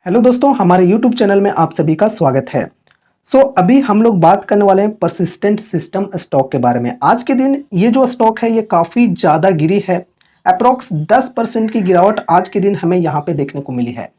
Hello दोस्तों, हमारे YouTube channel में आप सभी का स्वागत है। अभी हम लोग बात करने वाले हैं परसिस्टेंट सिस्टम स्टॉक के बारे में। आज के दिन ये जो स्टॉक है ये काफ़ी ज़्यादा गिरी है। अप्रॉक्स 10% की गिरावट आज के दिन हमें यहाँ पे देखने को मिली है।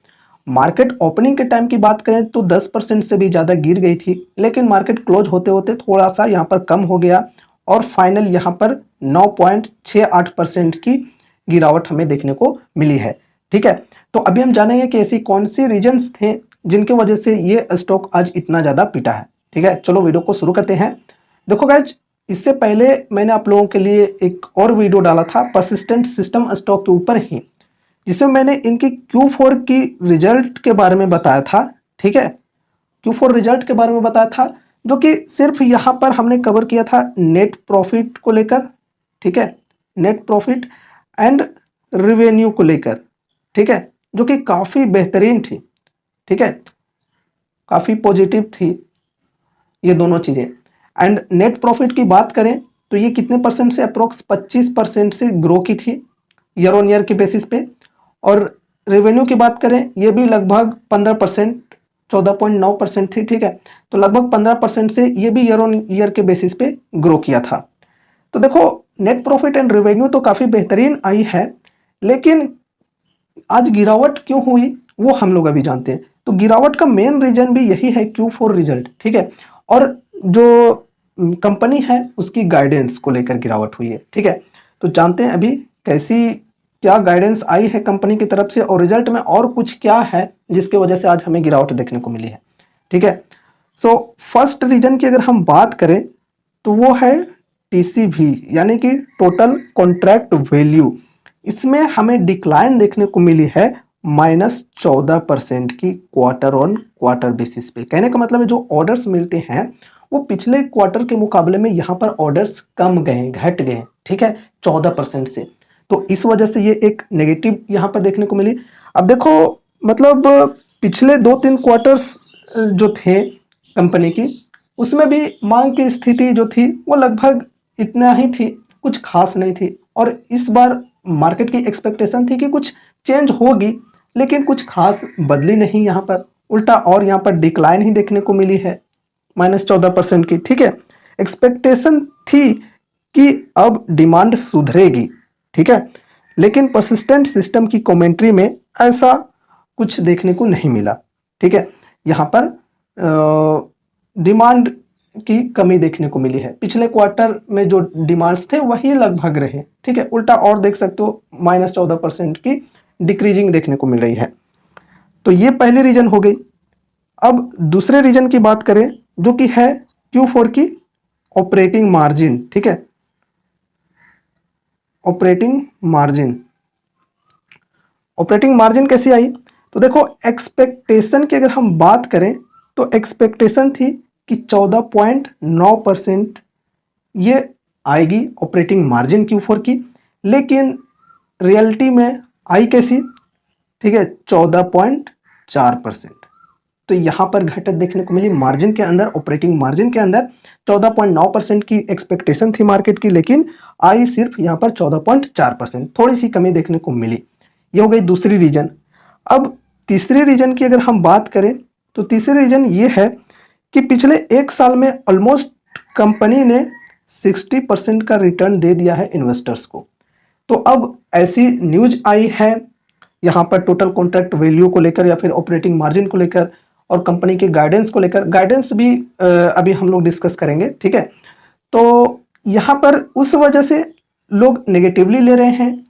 मार्केट ओपनिंग के टाइम की बात करें तो 10% से भी ज़्यादा गिर गई थी, लेकिन मार्केट क्लोज होते होते थोड़ा सा यहाँ पर कम हो गया और फाइनल यहाँ पर 9.68% की गिरावट हमें देखने को मिली है। ठीक है, तो अभी हम जानेंगे कि ऐसी कौन सी रीजन्स थे जिनके वजह से ये स्टॉक आज इतना ज़्यादा पिटा है। ठीक है, चलो वीडियो को शुरू करते हैं। देखो गाइज, इससे पहले मैंने आप लोगों के लिए एक और वीडियो डाला था परसिस्टेंट सिस्टम स्टॉक के ऊपर ही, जिसमें मैंने इनकी Q4 की रिजल्ट के बारे में बताया था। ठीक है, Q4 रिजल्ट के बारे में बताया था, जो कि सिर्फ यहाँ पर हमने कवर किया था नेट प्रॉफिट को लेकर। ठीक है, नेट प्रॉफिट एंड रेवेन्यू को लेकर। ठीक है, जो कि काफ़ी बेहतरीन थी। ठीक है, काफ़ी पॉजिटिव थी ये दोनों चीज़ें। एंड नेट प्रॉफिट की बात करें तो ये कितने परसेंट से, अप्रोक्स 25% से ग्रो की थी ईयर ऑन ईयर के बेसिस पे। और रेवेन्यू की बात करें ये भी लगभग 15%, 14.9% थी। ठीक है, तो लगभग 15% से ये भी ईयर ऑन ईयर के बेसिस पे ग्रो किया था। तो देखो, नेट प्रॉफिट एंड रेवेन्यू तो काफ़ी बेहतरीन आई है, लेकिन आज गिरावट क्यों हुई वो हम लोग अभी जानते हैं। तो गिरावट का मेन रीजन भी यही है Q4 रिजल्ट। ठीक है, और जो कंपनी है उसकी गाइडेंस को लेकर गिरावट हुई है। ठीक है, तो जानते हैं अभी कैसी क्या गाइडेंस आई है कंपनी की तरफ से और रिजल्ट में और कुछ क्या है जिसके वजह से आज हमें गिरावट देखने को मिली है। ठीक है, फर्स्ट रीजन की अगर हम बात करें तो वो है TCV, यानी कि टोटल कॉन्ट्रैक्ट वैल्यू। इसमें हमें डिक्लाइन देखने को मिली है -14% की क्वार्टर ऑन क्वार्टर बेसिस पे। कहने का मतलब है जो ऑर्डर्स मिलते हैं वो पिछले क्वार्टर के मुकाबले में यहाँ पर ऑर्डर्स कम गए, घट गए। ठीक है, 14% से। तो इस वजह से ये एक नेगेटिव यहाँ पर देखने को मिली। अब देखो, मतलब पिछले 2-3 क्वार्टर्स जो थे कंपनी की, उसमें भी मांग की स्थिति जो थी वो लगभग इतना ही थी, कुछ खास नहीं थी। और इस बार मार्केट की एक्सपेक्टेशन थी कि कुछ चेंज होगी, लेकिन कुछ खास बदली नहीं यहाँ पर, उल्टा और यहाँ पर डिक्लाइन ही देखने को मिली है -14% की। ठीक है, एक्सपेक्टेशन थी कि अब डिमांड सुधरेगी। ठीक है, लेकिन परसिस्टेंट सिस्टम की कमेंट्री में ऐसा कुछ देखने को नहीं मिला। ठीक है, यहाँ पर डिमांड की कमी देखने को मिली है। पिछले क्वार्टर में जो डिमांड्स थे वही लगभग रहे। ठीक है, उल्टा और देख सकते हो -14% की डिक्रीजिंग देखने को मिल रही है। तो ये पहली रीजन हो गई। अब दूसरे रीजन की बात करें जो कि है Q4 की ऑपरेटिंग मार्जिन। ठीक है, ऑपरेटिंग मार्जिन। ऑपरेटिंग मार्जिन कैसी आई? तो देखो, एक्सपेक्टेशन की अगर हम बात करें तो एक्सपेक्टेशन थी कि 14.9% ये आएगी ऑपरेटिंग मार्जिन Q4 की, लेकिन रियलिटी में आई कैसी? ठीक है, 14.4%। तो यहाँ पर घटत देखने को मिली मार्जिन के अंदर, ऑपरेटिंग मार्जिन के अंदर 14.9% की एक्सपेक्टेशन थी मार्केट की, लेकिन आई सिर्फ यहाँ पर 14.4%, थोड़ी सी कमी देखने को मिली। ये हो गई दूसरी रीजन। अब तीसरी रीजन की अगर हम बात करें तो तीसरी रीजन ये है कि पिछले एक साल में ऑलमोस्ट कंपनी ने 60% का रिटर्न दे दिया है इन्वेस्टर्स को। तो अब ऐसी न्यूज आई है यहाँ पर टोटल कॉन्ट्रैक्ट वैल्यू को लेकर या फिर ऑपरेटिंग मार्जिन को लेकर और कंपनी के गाइडेंस को लेकर। गाइडेंस भी अभी हम लोग डिस्कस करेंगे। ठीक है, तो यहाँ पर उस वजह से लोग नेगेटिवली ले रहे हैं,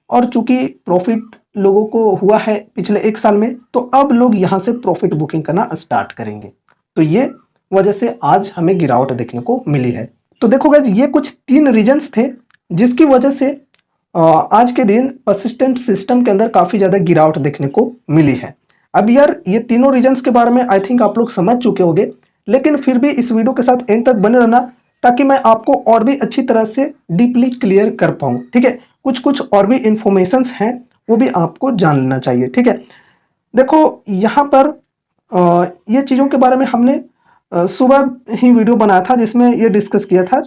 और चूंकि प्रॉफिट लोगों को हुआ है पिछले एक साल में, तो अब लोग यहाँ से प्रॉफिट बुकिंग करना स्टार्ट करेंगे। तो ये वजह से आज हमें गिरावट देखने को मिली है। तो देखो गाइस, ये कुछ 3 रीजन्स थे जिसकी वजह से आज के दिन परसिस्टेंट सिस्टम के अंदर काफ़ी ज़्यादा गिरावट देखने को मिली है। अब यार, ये तीनों रीजन्स के बारे में आई थिंक आप लोग समझ चुके होंगे, लेकिन फिर भी इस वीडियो के साथ एंड तक बने रहना, ताकि मैं आपको और भी अच्छी तरह से डीपली क्लियर कर पाऊँ। ठीक है, कुछ कुछ और भी इंफॉर्मेशंस हैं वो भी आपको जान लेना चाहिए। ठीक है, देखो यहाँ पर ये चीज़ों के बारे में हमने सुबह ही वीडियो बनाया था, जिसमें ये डिस्कस किया था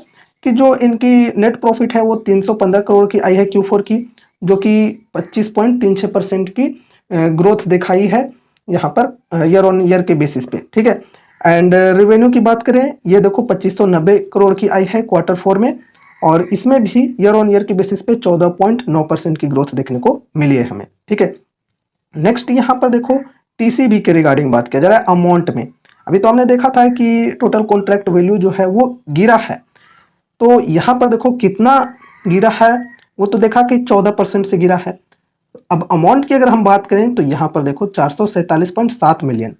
कि जो इनकी नेट प्रॉफिट है वो 315 करोड़ की आई है Q4 की, जो कि 25.36% की ग्रोथ दिखाई है यहाँ पर ईयर ऑन ईयर के बेसिस पे, ठीक है। एंड रेवेन्यू की बात करें, ये देखो 2590 करोड़ की आई है Q4 में, और इसमें भी ईयर ऑन ईयर के बेसिस पे 14.9% की ग्रोथ देखने को मिली है हमें, ठीक है। नेक्स्ट यहाँ पर देखो टीसीबी के रिगार्डिंग बात किया जा रहा है अमाउंट में। अभी तो हमने देखा था कि टोटल कॉन्ट्रैक्ट वैल्यू जो है वो गिरा है, तो यहाँ पर देखो कितना गिरा है, वो तो देखा कि 14% से गिरा है। अब अमाउंट की अगर हम बात करें तो यहाँ पर देखो 447.7 मिलियन,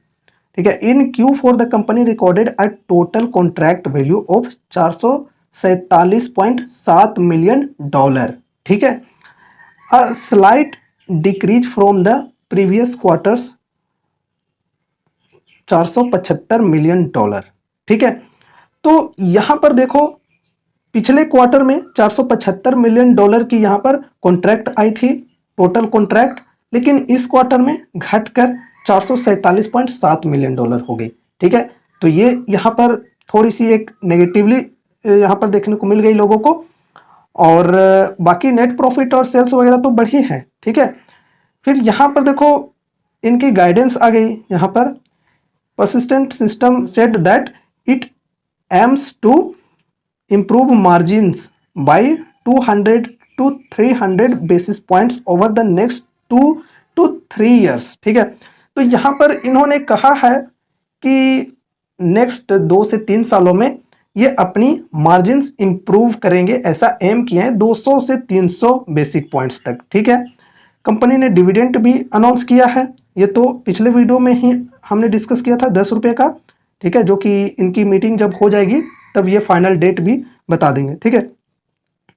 ठीक है। इन Q4 the company recorded a total contract value of 447.7 million dollar, ठीक है। A slight decrease from the previous quarters 475 million dollar, ठीक है। तो यहाँ पर देखो पिछले क्वार्टर में 475 मिलियन डॉलर की यहाँ पर कॉन्ट्रैक्ट आई थी टोटल कॉन्ट्रैक्ट, लेकिन इस क्वार्टर में घटकर 447.7 मिलियन डॉलर हो गई, ठीक है। तो ये यहाँ पर थोड़ी सी एक नेगेटिवली यहाँ पर देखने को मिल गई लोगों को, और बाकी नेट प्रॉफिट और सेल्स वगैरह तो बढ़ी है, ठीक है। फिर यहाँ पर देखो इनकी गाइडेंस आ गई यहाँ पर, persistent system said that it aims to improve margins by 200 to 300 basis points over the next 2 to 3 years, ठीक है। तो यहाँ पर इन्होंने कहा है कि नेक्स्ट 2 से 3 सालों में ये अपनी मार्जिन्स इंप्रूव करेंगे, ऐसा एम किए हैं 200 से 300 बेसिक पॉइंट्स तक, ठीक है। कंपनी ने डिविडेंड भी अनाउंस किया है, ये तो पिछले वीडियो में ही हमने डिस्कस किया था 10 रुपये का, ठीक है, जो कि इनकी मीटिंग जब हो जाएगी तब ये फाइनल डेट भी बता देंगे, ठीक है।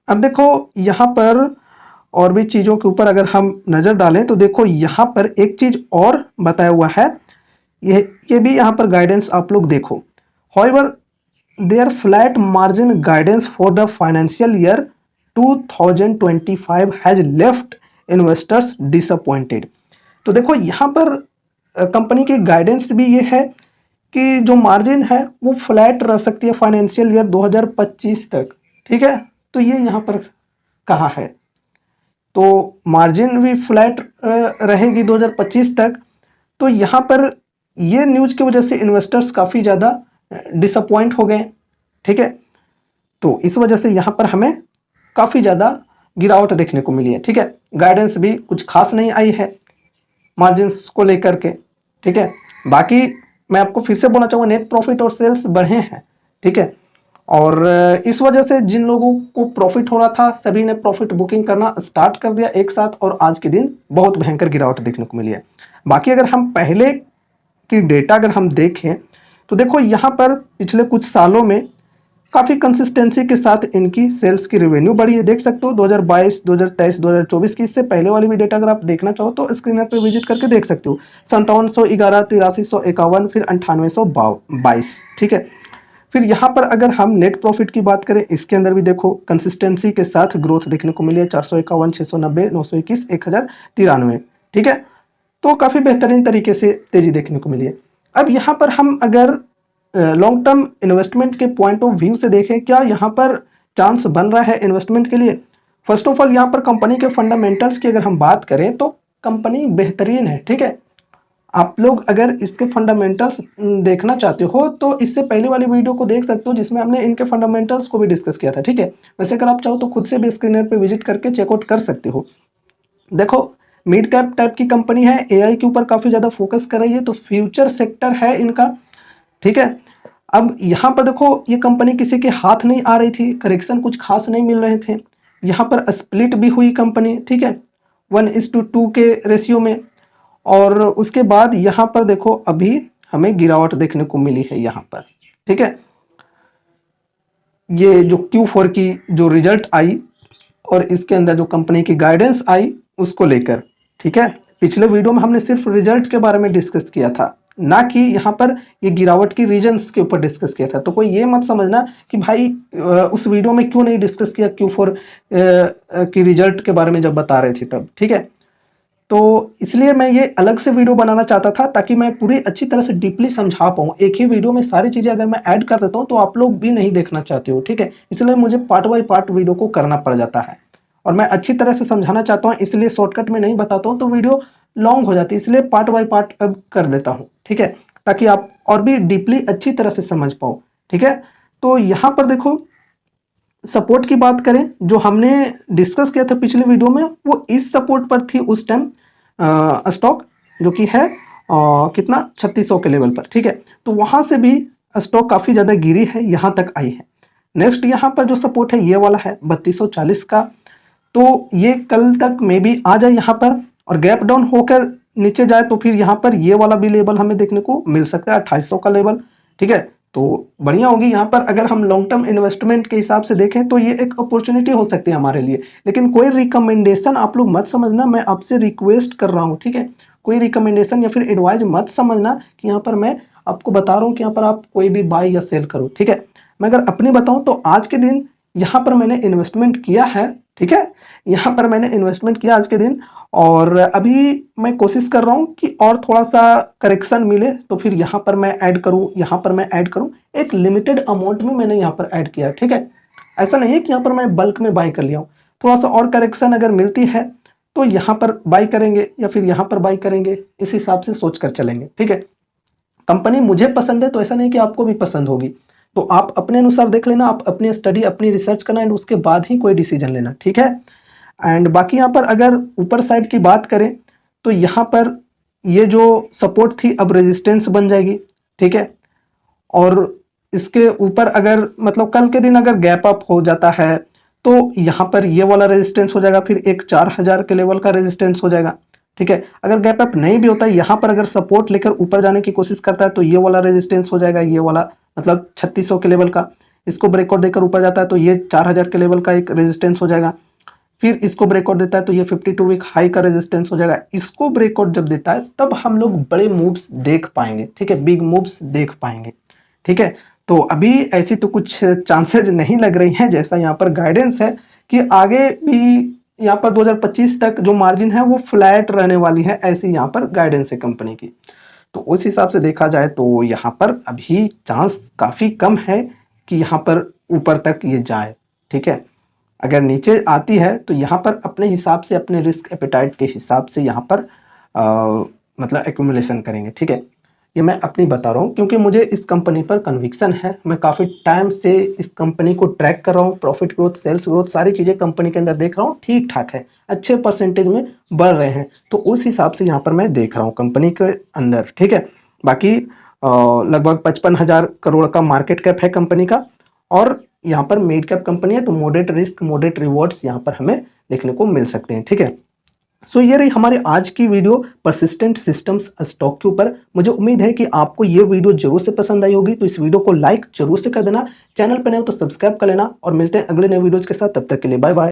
अब देखो यहाँ पर और भी चीज़ों के ऊपर अगर हम नज़र डालें तो देखो यहाँ पर एक चीज़ और बताया हुआ है, ये भी यहाँ पर गाइडेंस आप लोग देखो। However there flat margin guidance for the financial year 2025 has left investors disappointed. तो देखो यहाँ पर कंपनी की गाइडेंस भी ये है कि जो मार्जिन है वो फ्लैट रह सकती है फाइनेंशियल ईयर 2025 तक, ठीक है। तो ये यहाँ पर कहा है, तो मार्जिन भी फ्लैट रहेगी 2025 तक। तो यहाँ पर ये न्यूज़ की वजह से इन्वेस्टर्स काफ़ी ज़्यादा डिसअपॉइंट हो गए, ठीक है। तो इस वजह से यहाँ पर हमें काफ़ी ज़्यादा गिरावट देखने को मिली है, ठीक है। गाइडेंस भी कुछ खास नहीं आई है मार्जिन्स को लेकर के, ठीक है। बाकी मैं आपको फिर से बोलना चाहूँगा नेट प्रॉफिट और सेल्स बढ़े हैं, ठीक है। और इस वजह से जिन लोगों को प्रॉफिट हो रहा था सभी ने प्रॉफिट बुकिंग करना स्टार्ट कर दिया एक साथ, और आज के दिन बहुत भयंकर गिरावट देखने को मिली है। बाकी अगर हम पहले की डेटा अगर हम देखें तो देखो यहाँ पर पिछले कुछ सालों में काफ़ी कंसिस्टेंसी के साथ इनकी सेल्स की रेवेन्यू बढ़ी है, देख सकते हो 2022, 2023, 2024 की। इससे पहले वाली भी डेटा अगर आप देखना चाहो तो स्क्रीनर पर विजिट करके देख सकते हो। 5711, 8351, फिर 9822, ठीक है। फिर यहाँ पर अगर हम नेट प्रॉफिट की बात करें, इसके अंदर भी देखो कंसिस्टेंसी के साथ ग्रोथ देखने को मिली है, 451, 690, 921, 1093, ठीक है। तो काफ़ी बेहतरीन तरीके से तेज़ी देखने को मिली है। अब यहाँ पर हम अगर लॉन्ग टर्म इन्वेस्टमेंट के पॉइंट ऑफ व्यू से देखें, क्या यहाँ पर चांस बन रहा है इन्वेस्टमेंट के लिए? फर्स्ट ऑफ ऑल यहाँ पर कंपनी के फंडामेंटल्स की अगर हम बात करें तो कंपनी बेहतरीन है, ठीक है। आप लोग अगर इसके फंडामेंटल्स देखना चाहते हो तो इससे पहले वाली वीडियो को देख सकते हो जिसमें हमने इनके फंडामेंटल्स को भी डिस्कस किया था, ठीक है। वैसे अगर आप चाहो तो खुद से भी स्क्रीनर पे विजिट करके चेकआउट कर सकते हो। देखो मिड कैप टाइप की कंपनी है, एआई के ऊपर काफ़ी ज़्यादा फोकस कर रही है, तो फ्यूचर सेक्टर है इनका, ठीक है। अब यहाँ पर देखो ये कंपनी किसी के हाथ नहीं आ रही थी, करेक्शन कुछ खास नहीं मिल रहे थे। यहाँ पर स्प्लिट भी हुई कंपनी, ठीक है, 1:2 के रेशियो में। और उसके बाद यहाँ पर देखो अभी हमें गिरावट देखने को मिली है यहाँ पर, ठीक है। ये जो Q4 की जो रिजल्ट आई और इसके अंदर जो कंपनी की गाइडेंस आई उसको लेकर, ठीक है। पिछले वीडियो में हमने सिर्फ रिजल्ट के बारे में डिस्कस किया था, ना कि यहाँ पर ये गिरावट की रीजंस के ऊपर डिस्कस किया था। तो कोई ये मत समझना कि भाई उस वीडियो में क्यों नहीं डिस्कस किया Q4 की रिजल्ट के बारे में जब बता रहे थे तब, ठीक है। तो इसलिए मैं ये अलग से वीडियो बनाना चाहता था ताकि मैं पूरी अच्छी तरह से डीपली समझा पाऊँ। एक ही वीडियो में सारी चीज़ें अगर मैं ऐड कर देता हूँ तो आप लोग भी नहीं देखना चाहते हो, ठीक है। इसलिए मुझे पार्ट बाय पार्ट वीडियो को करना पड़ जाता है और मैं अच्छी तरह से समझाना चाहता हूँ, इसलिए शॉर्टकट में नहीं बताता हूँ। तो वीडियो लॉन्ग हो जाती है, इसलिए पार्ट बाय पार्ट अब कर देता हूँ, ठीक है, ताकि आप और भी डीपली अच्छी तरह से समझ पाओ, ठीक है। तो यहाँ पर देखो, सपोर्ट की बात करें जो हमने डिस्कस किया था पिछले वीडियो में, वो इस सपोर्ट पर थी उस टाइम स्टॉक, जो कि है कितना 3600 के लेवल पर, ठीक है। तो वहां से भी स्टॉक काफ़ी ज़्यादा गिरी है, यहाँ तक आई है। नेक्स्ट यहाँ पर जो सपोर्ट है ये वाला है 3240 का, तो ये कल तक मे बी आ जाए यहाँ पर, और गैप डाउन होकर नीचे जाए तो फिर यहाँ पर ये वाला भी लेवल हमें देखने को मिल सकता है 2800 का लेवल, ठीक है। तो बढ़िया होगी यहाँ पर, अगर हम लॉन्ग टर्म इन्वेस्टमेंट के हिसाब से देखें तो ये एक अपॉर्चुनिटी हो सकती है हमारे लिए। लेकिन कोई रिकमेंडेशन आप लोग मत समझना, मैं आपसे रिक्वेस्ट कर रहा हूँ, ठीक है। कोई रिकमेंडेशन या फिर एडवाइस मत समझना कि यहाँ पर मैं आपको बता रहा हूँ कि यहाँ पर आप कोई भी बाय या सेल करो, ठीक है। मैं अगर अपनी बताऊँ तो आज के दिन यहाँ पर मैंने इन्वेस्टमेंट किया है, ठीक है। यहाँ पर मैंने इन्वेस्टमेंट किया आज के दिन, और अभी मैं कोशिश कर रहा हूँ कि और थोड़ा सा करेक्शन मिले तो फिर यहाँ पर मैं ऐड करूँ, यहाँ पर मैं ऐड करूँ। एक लिमिटेड अमाउंट में मैंने यहाँ पर ऐड किया, ठीक है। ऐसा नहीं है कि यहाँ पर मैं बल्क में बाई कर लिया हूँ, थोड़ा सा और करेक्शन अगर मिलती है तो यहाँ पर बाई करेंगे या फिर यहाँ पर बाई करेंगे, इस हिसाब से सोच कर चलेंगे, ठीक है। कंपनी मुझे पसंद है तो ऐसा नहीं कि आपको भी पसंद होगी, तो आप अपने अनुसार देख लेना, आप अपनी स्टडी अपनी रिसर्च करना एंड उसके बाद ही कोई डिसीजन लेना, ठीक है। एंड बाकी यहाँ पर अगर ऊपर साइड की बात करें तो यहाँ पर ये जो सपोर्ट थी अब रेजिस्टेंस बन जाएगी, ठीक है। और इसके ऊपर अगर मतलब कल के दिन अगर गैप अप हो जाता है तो यहाँ पर ये वाला रेजिस्टेंस हो जाएगा, फिर एक 4000 के लेवल का रेजिस्टेंस हो जाएगा, ठीक है। अगर गैप अप नहीं भी होता है, यहाँ पर अगर सपोर्ट लेकर ऊपर जाने की कोशिश करता है तो ये वाला रेजिस्टेंस हो जाएगा, ये वाला मतलब 3600 के लेवल का। इसको ब्रेकआउट देकर ऊपर जाता है तो ये 4000 के लेवल का एक रेजिस्टेंस हो जाएगा। फिर इसको ब्रेकआउट देता है तो ये 52 वीक हाई का रेजिस्टेंस हो जाएगा। इसको ब्रेकआउट जब देता है तब हम लोग बड़े मूव्स देख पाएंगे, ठीक है, बिग मूव्स देख पाएंगे, ठीक है। तो अभी ऐसी तो कुछ चांसेज नहीं लग रही हैं, जैसा यहाँ पर गाइडेंस है कि आगे भी यहाँ पर 2025 तक जो मार्जिन है वो फ्लैट रहने वाली है, ऐसी यहाँ पर गाइडेंस है कंपनी की। तो उस हिसाब से देखा जाए तो यहाँ पर अभी चांस काफ़ी कम है कि यहाँ पर ऊपर तक ये जाए, ठीक है। अगर नीचे आती है तो यहाँ पर अपने हिसाब से अपने रिस्क एपेटाइट के हिसाब से यहाँ पर मतलब एक्यूमुलेशन करेंगे, ठीक है। ये मैं अपनी बता रहा हूँ क्योंकि मुझे इस कंपनी पर कन्विक्शन है, मैं काफ़ी टाइम से इस कंपनी को ट्रैक कर रहा हूँ। प्रॉफिट ग्रोथ, सेल्स ग्रोथ, सारी चीज़ें कंपनी के अंदर देख रहा हूँ, ठीक ठाक है, अच्छे परसेंटेज में बढ़ रहे हैं, तो उस हिसाब से यहाँ पर मैं देख रहा हूँ कंपनी के अंदर, ठीक है। बाकी लगभग 55,000 करोड़ का मार्केट कैप है कंपनी का, और यहाँ पर मिड कैप कंपनी है, तो मॉडरेट रिस्क मॉडरेट रिवॉर्ड्स यहाँ पर हमें देखने को मिल सकते हैं, ठीक है। सो ये रही हमारी आज की वीडियो परसिस्टेंट सिस्टम्स स्टॉक के ऊपर। मुझे उम्मीद है कि आपको ये वीडियो जरूर से पसंद आई होगी, तो इस वीडियो को लाइक जरूर से कर देना, चैनल पर नए हो तो सब्सक्राइब कर लेना, और मिलते हैं अगले नए वीडियोज के साथ। तब तक के लिए बाय बाय।